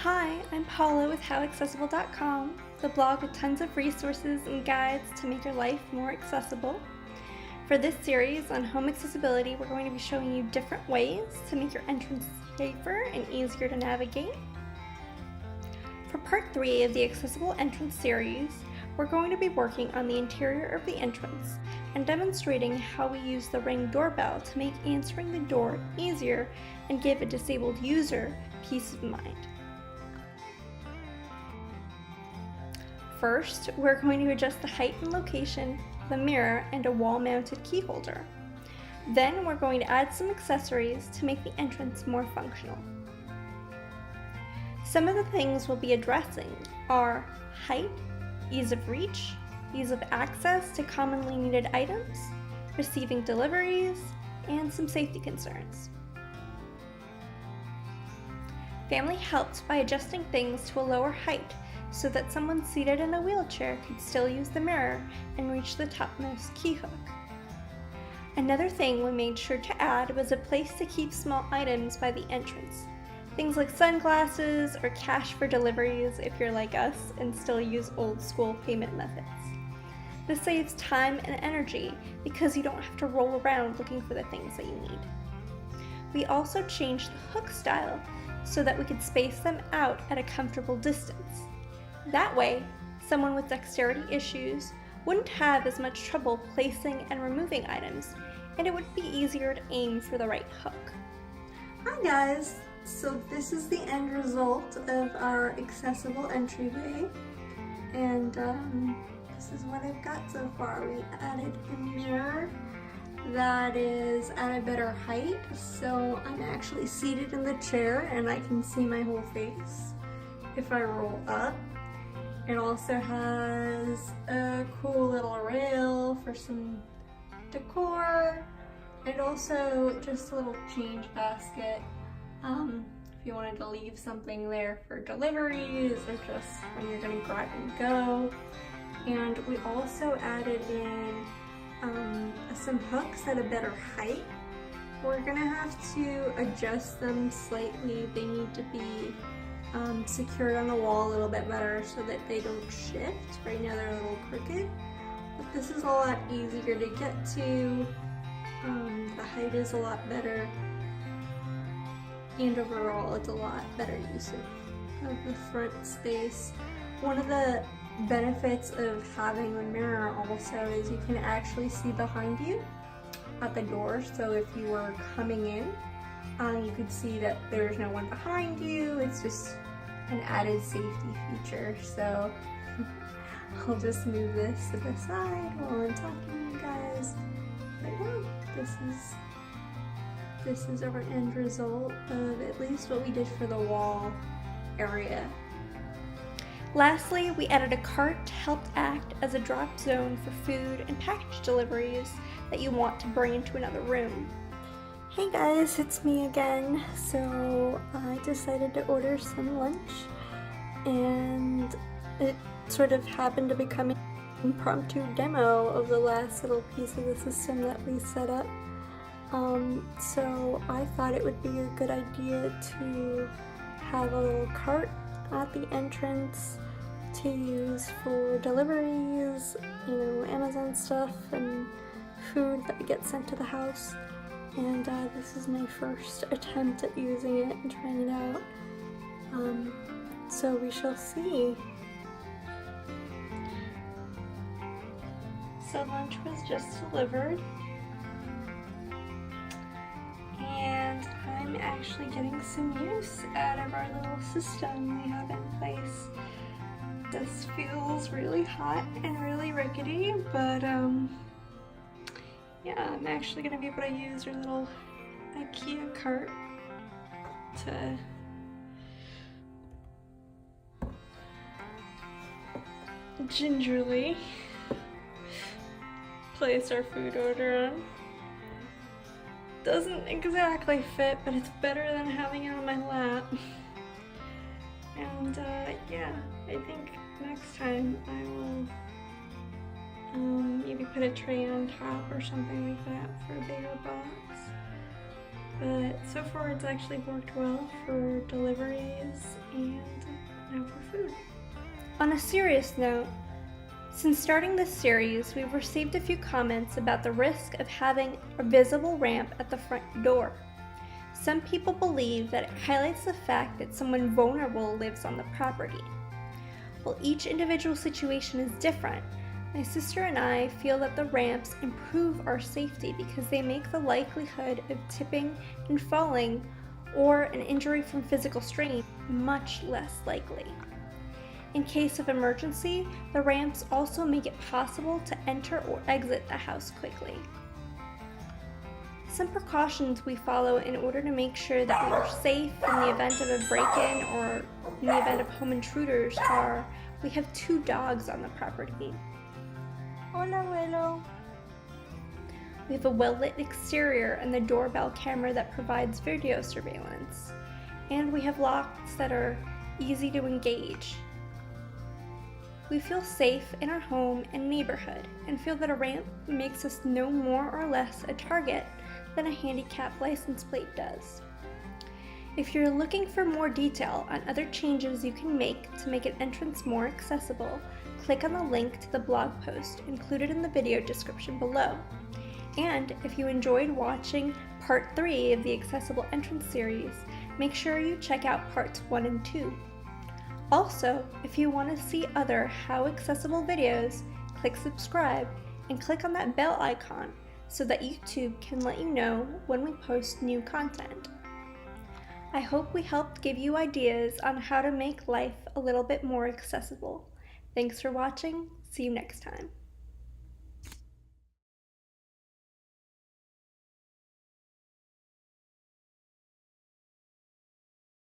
Hi, I'm Paula with HowAccessible.com, the blog with tons of resources and guides to make your life more accessible. For this series on home accessibility, we're going to be showing you different ways to make your entrance safer and easier to navigate. For part 3 of the Accessible Entrance series, we're going to be working on the interior of the entrance and demonstrating how we use the Ring doorbell to make answering the door easier and give a disabled user peace of mind. First, we're going to adjust the height and location of a mirror and a wall-mounted key holder. Then we're going to add some accessories to make the entrance more functional. Some of the things we'll be addressing are height, ease of reach, ease of access to commonly needed items, receiving deliveries, and some safety concerns. Family helped by adjusting things to a lower height so that someone seated in a wheelchair could still use the mirror and reach the topmost key hook. Another thing we made sure to add was a place to keep small items by the entrance. Things like sunglasses or cash for deliveries if you're like us and still use old school payment methods. This saves time and energy because you don't have to roll around looking for the things that you need. We also changed the hook style so that we could space them out at a comfortable distance. That way, someone with dexterity issues wouldn't have as much trouble placing and removing items, and it would be easier to aim for the right hook. Hi guys! So this is the end result of our accessible entryway, and this is what I've got so far. We added a mirror that is at a better height, so I'm actually seated in the chair and I can see my whole face if I roll up. It also has a cool little rail for some decor, and also just a little change basket if you wanted to leave something there for deliveries or just when you're gonna grab and go. And we also added in some hooks at a better height. We're gonna have to adjust them slightly. They need to be secured on the wall a little bit better so that they don't shift. Right now they're a little crooked, but this is a lot easier to get to. The height is a lot better, and overall it's a lot better use of the front space. One of the benefits of having the mirror also is you can actually see behind you at the door, so if you were coming in, you could see that there's no one behind you. It's just an added safety feature. So I'll just move this to the side while I'm talking to you guys. But yeah, this is our end result of at least what we did for the wall area. Lastly, we added a cart to help act as a drop zone for food and package deliveries that you want to bring into another room. Hey guys, it's me again. So I decided to order some lunch, and it sort of happened to become an impromptu demo of the last little piece of the system that we set up. So I thought it would be a good idea to have a little cart at the entrance to use for deliveries, Amazon stuff and food that gets sent to the house. And this is my first attempt at using it and trying it out. So we shall see. So lunch was just delivered, and I'm actually getting some use out of our little system we have in place. This feels really hot and really rickety, but yeah, I'm actually going to be able to use our little IKEA cart to gingerly place our food order on. Doesn't exactly fit, but it's better than having it on my lap. And yeah, I think next time I will maybe put a tray on top or something like that for a bigger box. But so far it's actually worked well for deliveries, and On a serious note, since starting this series, we've received a few comments about the risk of having a visible ramp at the front door. Some people believe that it highlights the fact that someone vulnerable lives on the property. While each individual situation is different, my sister and I feel that the ramps improve our safety because they make the likelihood of tipping and falling or an injury from physical strain much less likely. In case of emergency, the ramps also make it possible to enter or exit the house quickly. Some precautions we follow in order to make sure that we are safe in the event of a break-in or in the event of home intruders are, we have 2 dogs on the property. Hola, abuelo. We have a well-lit exterior and the doorbell camera that provides video surveillance. And we have locks that are easy to engage. We feel safe in our home and neighborhood and feel that a ramp makes us no more or less a target than a handicap license plate does. If you're looking for more detail on other changes you can make to make an entrance more accessible, click on the link to the blog post included in the video description below. And if you enjoyed watching part 3 of the Accessible Entrance series, make sure you check out parts 1 and 2. Also, if you want to see other How Accessible videos, click subscribe and click on that bell icon so that YouTube can let you know when we post new content. I hope we helped give you ideas on how to make life a little bit more accessible. Thanks for watching. See you next time.